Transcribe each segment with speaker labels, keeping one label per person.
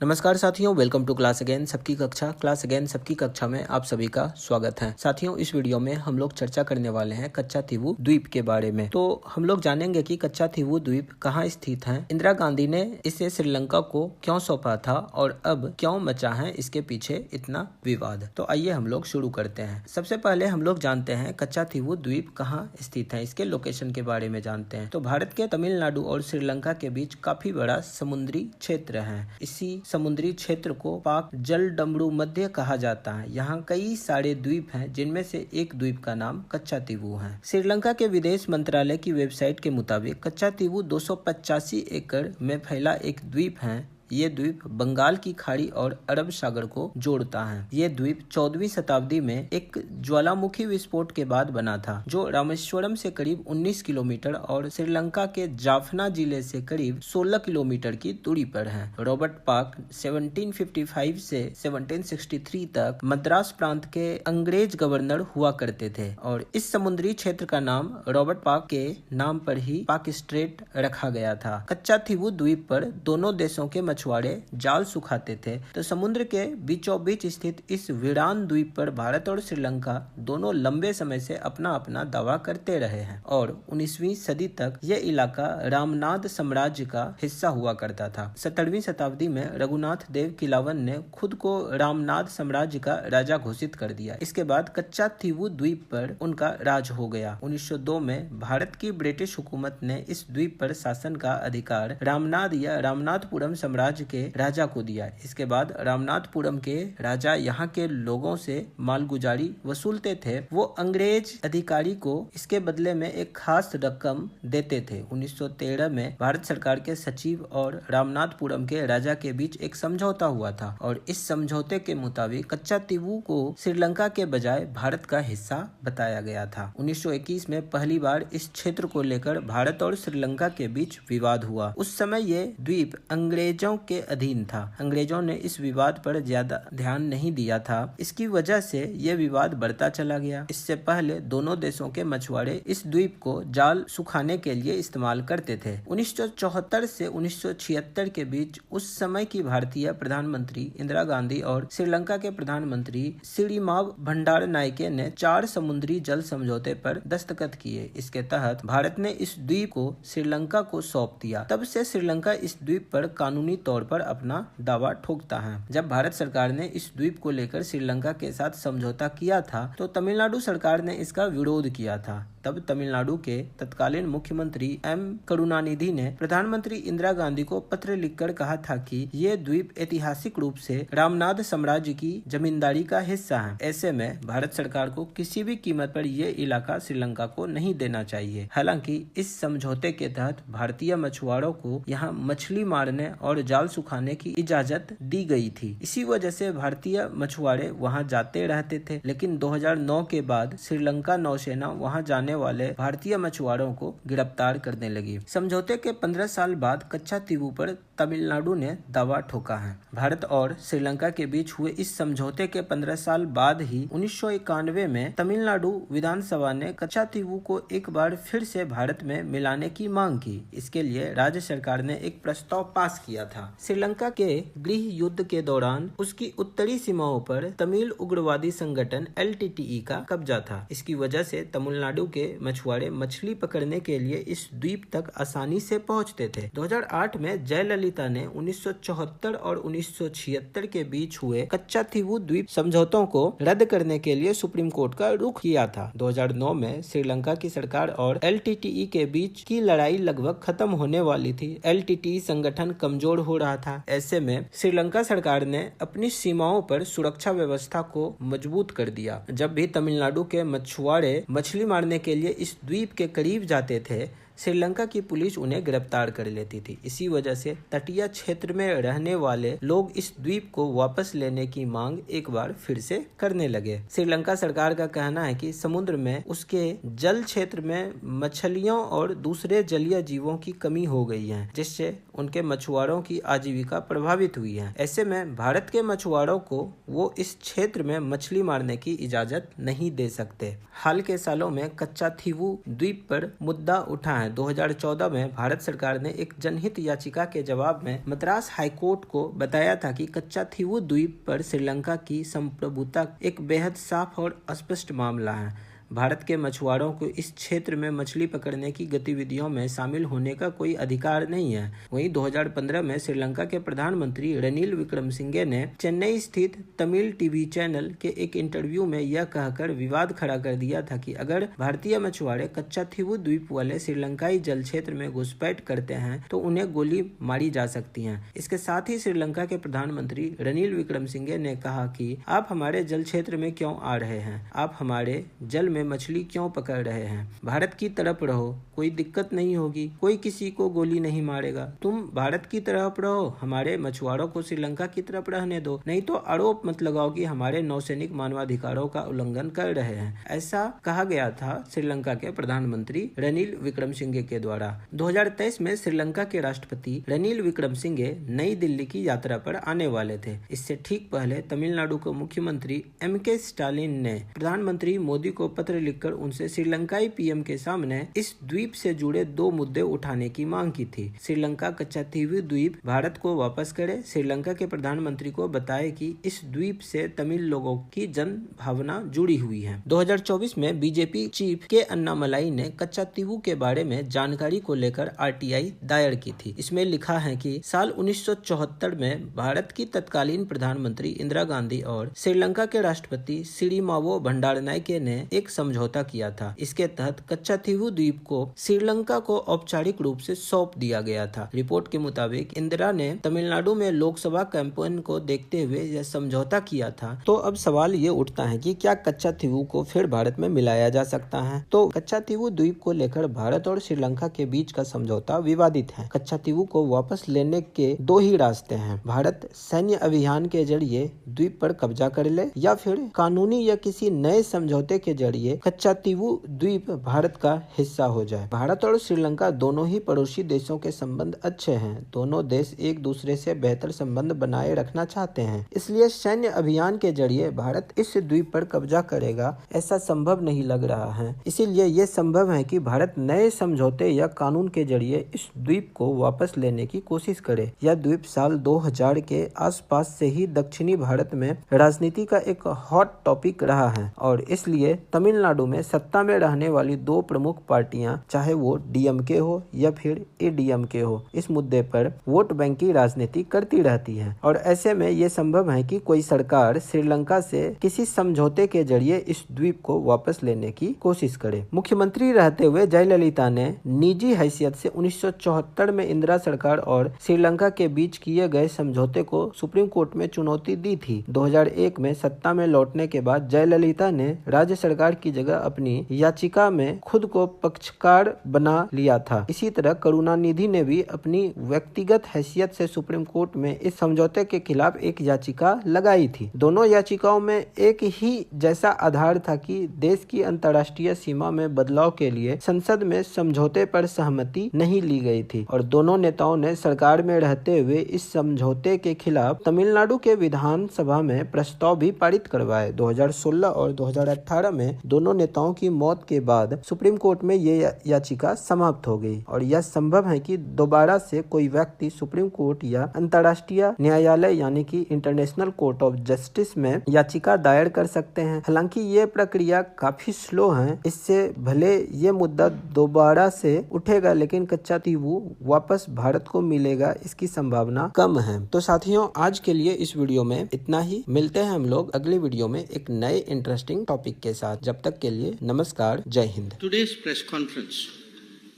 Speaker 1: नमस्कार साथियों, welcome to class again सबकी कक्षा में आप सभी का स्वागत है। साथियों, इस वीडियो में हम लोग चर्चा करने वाले हैं कच्चाथीवू द्वीप के बारे में। तो हम लोग जानेंगे कि कच्चाथीवू द्वीप कहाँ स्थित है, इंदिरा गांधी ने इसे श्रीलंका को क्यों सौंपा था और अब क्यों मचा है इसके पीछे इतना विवाद। तो आइए हम लोग शुरू करते हैं। सबसे पहले हम लोग जानते हैं कच्चाथीवू द्वीप कहाँ स्थित है, इसके लोकेशन के बारे में जानते हैं। तो भारत के तमिलनाडु और श्रीलंका के बीच काफी बड़ा समुद्री क्षेत्र है। इसी समुद्री क्षेत्र को पाक जलडमरू मध्य कहा जाता है। यहाँ कई सारे द्वीप हैं, जिनमें से एक द्वीप का नाम कच्चाथीवू है। श्रीलंका के विदेश मंत्रालय की वेबसाइट के मुताबिक कच्चाथीवू 285 एकड़ में फैला एक द्वीप है। ये द्वीप बंगाल की खाड़ी और अरब सागर को जोड़ता है। ये द्वीप 14वीं शताब्दी में एक ज्वालामुखी विस्फोट के बाद बना था, जो रामेश्वरम से करीब 19 किलोमीटर और श्रीलंका के जाफना जिले से करीब 16 किलोमीटर की दूरी पर है। रॉबर्ट पार्क 1755 से 1763 तक मद्रास प्रांत के अंग्रेज गवर्नर हुआ करते थे और इस समुद्री क्षेत्र का नाम रॉबर्ट पार्क के नाम पर ही पाक स्ट्रेट रखा गया था। कच्चाथीवू द्वीप पर दोनों देशों के मछुआरे जाल सुखाते थे, तो समुद्र के बीचों बीच स्थित इस वीरान द्वीप पर भारत और श्रीलंका दोनों लंबे समय से अपना अपना दावा करते रहे हैं और 19वीं सदी तक यह इलाका रामनाद साम्राज्य का हिस्सा हुआ करता था। 17वीं शताब्दी में रघुनाथ देव किलावन ने खुद को रामनाद साम्राज्य का राजा घोषित कर दिया। इसके बाद कच्चाथीवू द्वीप पर उनका राज हो गया। 1902 में भारत की ब्रिटिश हुकूमत ने इस द्वीप पर शासन का अधिकार रामनाद या रामनाथपुरम साम्राज्य के राजा को दिया। इसके बाद रामनाथपुरम के राजा यहाँ के लोगों से मालगुजारी वसूलते थे। वो अंग्रेज अधिकारी को इसके बदले में एक खास रकम देते थे। 1913 में भारत सरकार के सचिव और रामनाथपुरम के राजा के बीच एक समझौता हुआ था और इस समझौते के मुताबिक कच्चाथीवू को श्रीलंका के बजाय भारत का हिस्सा बताया गया था। 1921 में पहली बार इस क्षेत्र को लेकर भारत और श्रीलंका के बीच विवाद हुआ। उस समय ये द्वीप अंग्रेजों के अधीन था। अंग्रेजों ने इस विवाद पर ज्यादा ध्यान नहीं दिया था। इसकी वजह से यह विवाद बढ़ता चला गया। इससे पहले दोनों देशों के मछुआरे इस द्वीप को जाल सुखाने के लिए इस्तेमाल करते थे। 1974 से 1976 के बीच उस समय की भारतीय प्रधानमंत्री इंदिरा गांधी और श्रीलंका के प्रधानमंत्री सिरिमाव भंडारनायके ने 4 समुद्री जल समझौते पर दस्तखत किए। इसके तहत भारत ने इस द्वीप को श्रीलंका को सौंप दिया। तब से श्रीलंका इस द्वीप पर कानूनी तौर पर अपना दावा ठोकता है। जब भारत सरकार ने इस द्वीप को लेकर श्रीलंका के साथ समझौता किया था, तो तमिलनाडु सरकार ने इसका विरोध किया था। तब तमिलनाडु के तत्कालीन मुख्यमंत्री एम करुणानिधि ने प्रधानमंत्री इंदिरा गांधी को पत्र लिखकर कहा था कि ये द्वीप ऐतिहासिक रूप से रामनाद साम्राज्य की जमींदारी का हिस्सा है। ऐसे में भारत सरकार को किसी भी कीमत पर यह इलाका श्रीलंका को नहीं देना चाहिए। हालांकि इस समझौते के तहत भारतीय मछुआरों को यहाँ मछली मारने और जाल सुखाने की इजाजत दी गई थी। इसी वजह से भारतीय मछुआरे वहाँ जाते रहते थे। लेकिन 2009 के बाद श्रीलंका नौसेना वहाँ जाने वाले भारतीय मछुआरों को गिरफ्तार करने लगी। समझौते के 15 साल बाद कच्चाथीवू पर तमिलनाडु ने दावा ठोका है। भारत और श्रीलंका के बीच हुए इस समझौते के 15 साल बाद ही 1991 में तमिलनाडु विधानसभा ने कच्चाथीवू को एक बार फिर से भारत में मिलाने की मांग की। इसके लिए राज्य सरकार ने एक प्रस्ताव पास किया था। श्रीलंका के गृह युद्ध के दौरान उसकी उत्तरी सीमाओं पर तमिल उग्रवादी संगठन LTTE का कब्जा था। इसकी वजह से तमिलनाडु के मछुआरे मछली पकड़ने के लिए इस द्वीप तक आसानी से पहुंचते थे। 2008 में जयललिता ने 1974 और 1976 के बीच हुए कच्चाथीवू द्वीप समझौतों को रद्द करने के लिए सुप्रीम कोर्ट का रुख किया था। 2009 में श्रीलंका की सरकार और LTTE के बीच की लड़ाई लगभग खत्म होने वाली थी। LTTE संगठन कमजोर हो रहा था। ऐसे में श्रीलंका सरकार ने अपनी सीमाओं पर सुरक्षा व्यवस्था को मजबूत कर दिया। जब भी तमिलनाडु के मछुआरे मछली मारने के लिए इस द्वीप के करीब जाते थे, श्रीलंका की पुलिस उन्हें गिरफ्तार कर लेती थी। इसी वजह से तटीय क्षेत्र में रहने वाले लोग इस द्वीप को वापस लेने की मांग एक बार फिर से करने लगे। श्रीलंका सरकार का कहना है कि समुद्र में उसके जल क्षेत्र में मछलियों और दूसरे जलीय जीवों की कमी हो गई है, जिससे उनके मछुआरों की आजीविका प्रभावित हुई है। ऐसे में भारत के मछुआरों को वो इस क्षेत्र में मछली मारने की इजाजत नहीं दे सकते। हाल के सालों में कच्चा थीवू द्वीप पर मुद्दा उठा है। 2014 में भारत सरकार ने एक जनहित याचिका के जवाब में मद्रास हाईकोर्ट को बताया था कि कच्चा थीवू द्वीप पर श्रीलंका की संप्रभुता एक बेहद साफ और स्पष्ट मामला है। भारत के मछुआरों को इस क्षेत्र में मछली पकड़ने की गतिविधियों में शामिल होने का कोई अधिकार नहीं है। वहीं 2015 में श्रीलंका के प्रधानमंत्री रनिल विक्रमसिंघे ने चेन्नई स्थित तमिल टीवी चैनल के एक इंटरव्यू में यह कहकर विवाद खड़ा कर दिया था कि अगर भारतीय मछुआरे कच्चा थीवू द्वीप वाले श्रीलंकाई जल क्षेत्र में घुसपैठ करते हैं तो उन्हें गोली मारी जा सकती है। इसके साथ ही श्रीलंका के प्रधानमंत्री रनिल विक्रमसिंघे ने कहा कि आप हमारे जल क्षेत्र में क्यों आ रहे हैं, आप हमारे जल में मछली क्यों पकड़ रहे हैं, भारत की तरफ रहो, कोई दिक्कत नहीं होगी, कोई किसी को गोली नहीं मारेगा, तुम भारत की तरफ रहो, हमारे मछुआरों को श्रीलंका की तरफ रहने दो, नहीं तो आरोप मत लगाओ कि हमारे नौसैनिक मानवाधिकारों का उल्लंघन कर रहे हैं। ऐसा कहा गया था श्रीलंका के प्रधानमंत्री रनिल विक्रमसिंघे के द्वारा। 2023 में श्रीलंका के राष्ट्रपति रनिल विक्रमसिंघे नई दिल्ली की यात्रा पर आने वाले थे। इससे ठीक पहले तमिलनाडु के मुख्यमंत्री MK स्टालिन ने प्रधानमंत्री मोदी को पत्र लिखकर उनसे श्रीलंकाई PM के सामने इस द्वीप से जुड़े 2 मुद्दे उठाने की मांग की थी। श्रीलंका कच्चा थीवू द्वीप भारत को वापस करे, श्रीलंका के प्रधानमंत्री को बताए कि इस द्वीप से तमिल लोगों की जन भावना जुड़ी हुई है। 2024 में बीजेपी चीफ के अन्नामलाई ने कच्चा थीवू के बारे में जानकारी को लेकर RTI दायर की थी। इसमें लिखा है कि साल 1974 में भारत की तत्कालीन प्रधानमंत्री इंदिरा गांधी और श्रीलंका के राष्ट्रपति सिरिमावो भंडारनायके ने एक समझौता किया था। इसके तहत कच्चा थीवू द्वीप को श्रीलंका को औपचारिक रूप से सौंप दिया गया था। रिपोर्ट के मुताबिक इंदिरा ने तमिलनाडु में लोकसभा कैंपेन को देखते हुए यह समझौता किया था। तो अब सवाल ये उठता है कि क्या कच्चा थीवू को फिर भारत में मिलाया जा सकता है? तो कच्चा थीवू द्वीप को लेकर भारत और श्रीलंका के बीच का समझौता विवादित है। कच्चा थीवू को वापस लेने के 2 ही रास्ते हैं। भारत सैन्य अभियान के जरिए द्वीप पर कब्जा कर ले या फिर कानूनी या किसी नए समझौते के जरिए कच्चा थीवू द्वीप भारत का हिस्सा हो जाए। भारत और श्रीलंका दोनों ही पड़ोसी देशों के संबंध अच्छे हैं। दोनों देश एक दूसरे से बेहतर संबंध बनाए रखना चाहते हैं। इसलिए सैन्य अभियान के जरिए भारत इस द्वीप पर कब्जा करेगा ऐसा संभव नहीं लग रहा है। इसीलिए ये संभव है कि भारत नए समझौते या कानून के जरिए इस द्वीप को वापस लेने की कोशिश करे। यह द्वीप साल 2000 के आसपास से ही दक्षिणी भारत में राजनीति का एक हॉट टॉपिक रहा है और इसलिए तमिलनाडु में सत्ता में रहने वाली 2 प्रमुख पार्टियां, चाहे वो DMK हो या फिर ADMK हो, इस मुद्दे पर वोट बैंक की राजनीति करती रहती है और ऐसे में ये संभव है कि कोई सरकार श्रीलंका से किसी समझौते के जरिए इस द्वीप को वापस लेने की कोशिश करे। मुख्यमंत्री रहते हुए जयललिता ने निजी हैसियत से 1974 में इंदिरा सरकार और श्रीलंका के बीच किए गए समझौते को सुप्रीम कोर्ट में चुनौती दी थी। 2001 में सत्ता में लौटने के बाद जयललिता ने राज्य सरकार की जगह अपनी याचिका में खुद को पक्षकार बना लिया था। इसी तरह करुणानिधि ने भी अपनी व्यक्तिगत हैसियत से सुप्रीम कोर्ट में इस समझौते के खिलाफ एक याचिका लगाई थी। दोनों याचिकाओं में एक ही जैसा आधार था कि देश की अंतर्राष्ट्रीय सीमा में बदलाव के लिए संसद में समझौते पर सहमति नहीं ली गई थी और दोनों नेताओं ने सरकार में रहते हुए इस समझौते के खिलाफ तमिलनाडु के विधानसभा में प्रस्ताव भी पारित करवाए। 2016 और 2018 में दोनों नेताओं की मौत के बाद सुप्रीम कोर्ट में ये याचिका समाप्त हो गई और यह संभव है कि दोबारा से कोई व्यक्ति सुप्रीम कोर्ट या अंतर्राष्ट्रीय न्यायालय यानी कि इंटरनेशनल कोर्ट ऑफ जस्टिस में याचिका दायर कर सकते हैं। हालांकि ये प्रक्रिया काफी स्लो है। इससे भले ये मुद्दा दोबारा से उठेगा लेकिन कच्चा थीवू वापस भारत को मिलेगा इसकी संभावना कम है। तो साथियों, आज के लिए इस वीडियो में इतना ही। मिलते हैं हम लोग अगले वीडियो में एक नए इंटरेस्टिंग टॉपिक के साथ। जब तक के लिए नमस्कार, जय Hind.
Speaker 2: Today's press conference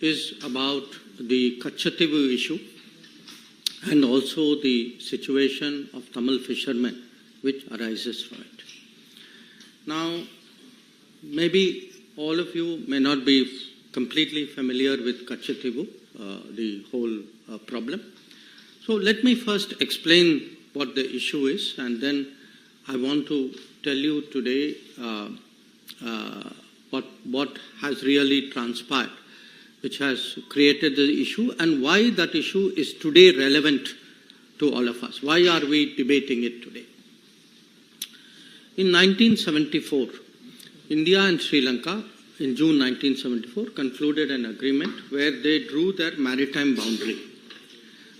Speaker 2: is about the Kaccha Thievu issue and also the situation of Tamil fishermen which arises from it. Now, maybe all of you may not be completely familiar with Kaccha Thievu, the whole problem. So let me first explain what the issue is, and then I want to tell you today what has really transpired which has created the issue and why that issue is today relevant to all of us. Why are we debating it today? In 1974, India and Sri Lanka, in June 1974, concluded an agreement where they drew their maritime boundary.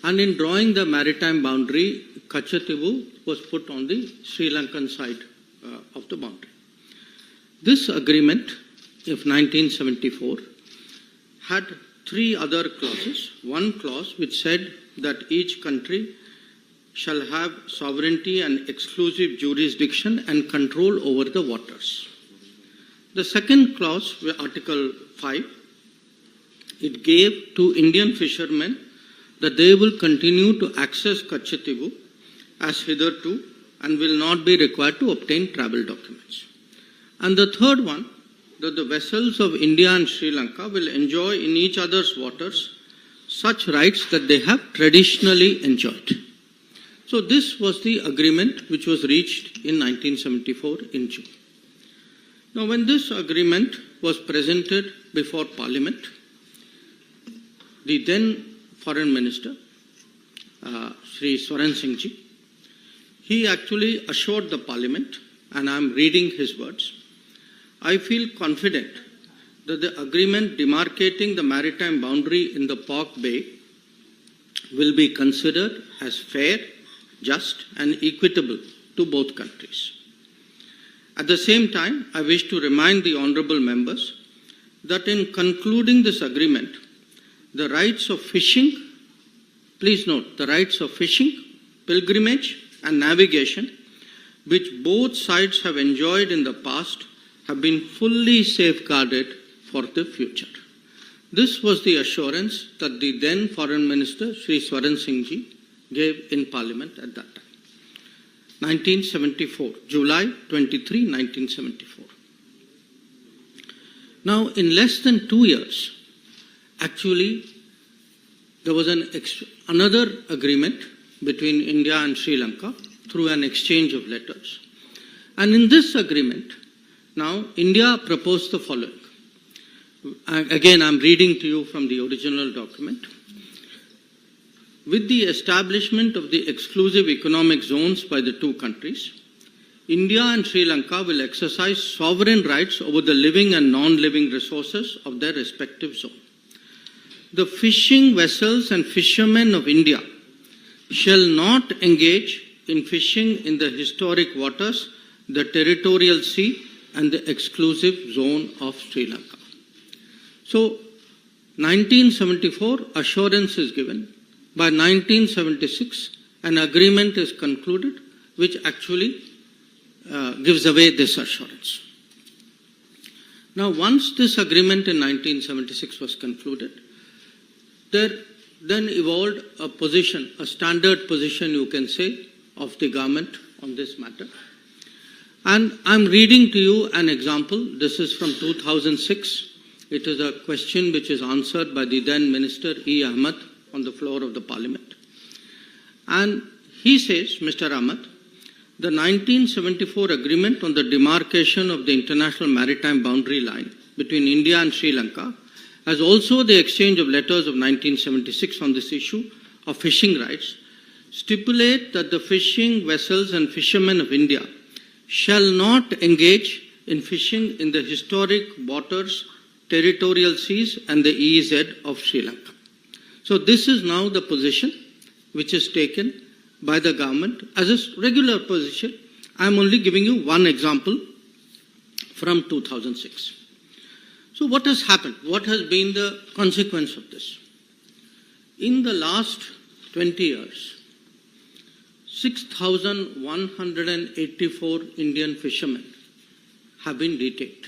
Speaker 2: And in drawing the maritime boundary, Kachativu was put on the Sri Lankan side of the boundary. This agreement of 1974 had three other clauses. One clause which said that each country shall have sovereignty and exclusive jurisdiction and control over the waters. The second clause, Article 5, it gave to Indian fishermen that they will continue to access Kachativu as hitherto and will not be required to obtain travel documents. And the third one, that the vessels of India and Sri Lanka will enjoy in each other's waters such rights that they have traditionally enjoyed. So this was the agreement which was reached in 1974 in June. Now when this agreement was presented before Parliament, the then Foreign Minister, Sri Swaran Singh Ji, he actually assured the Parliament, and I am reading his words, I feel confident that the agreement demarcating the maritime boundary in the POC Bay will be considered as fair, just and equitable to both countries. At the same time, I wish to remind the honourable members that in concluding this agreement, the rights of fishing, please note, the rights of fishing, pilgrimage and navigation, which both sides have enjoyed in the past, have been fully safeguarded for the future. This was the assurance that the then Foreign Minister, Sri Swaran Singh Ji, gave in Parliament at that time. 1974, July 23, 1974. Now, in less than 2 years, actually, there was another agreement between India and Sri Lanka through an exchange of letters. And in this agreement, now, India proposed the following. Again, I'm reading to you from the original document. With the establishment of the exclusive economic zones by the two countries, India and Sri Lanka will exercise sovereign rights over the living and non-living resources of their respective zone. The fishing vessels and fishermen of India shall not engage in fishing in the historic waters, the territorial sea, and the exclusive zone of Sri Lanka. So, 1974, assurance is given. By 1976, an agreement is concluded which actually gives away this assurance. Now, once this agreement in 1976 was concluded, there then evolved a position, a standard position you can say, of the government on this matter. And I'm reading to you an example. This is from 2006. It is a question which is answered by the then Minister E. Ahmed on the floor of the Parliament. And he says, Mr. Ahmed, the 1974 agreement on the demarcation of the international maritime boundary line between India and Sri Lanka, as also the exchange of letters of 1976 on this issue of fishing rights, stipulate that the fishing vessels and fishermen of India shall not engage in fishing in the historic waters, territorial seas and the EEZ of Sri Lanka. So this is now the position which is taken by the government as a regular position. I am only giving you one example from 2006. So what has happened? What has been the consequence of this? In the last 20 years, 6,184 Indian fishermen have been detained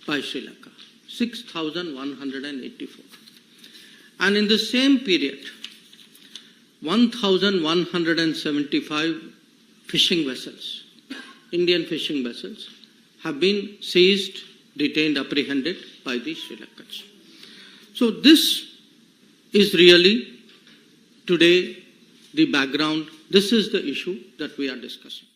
Speaker 2: by Sri Lanka. 6,184. And in the same period, 1,175 fishing vessels, Indian fishing vessels, have been seized, detained, apprehended by the Sri Lankans. So this is really today the background. This is the issue that we are discussing.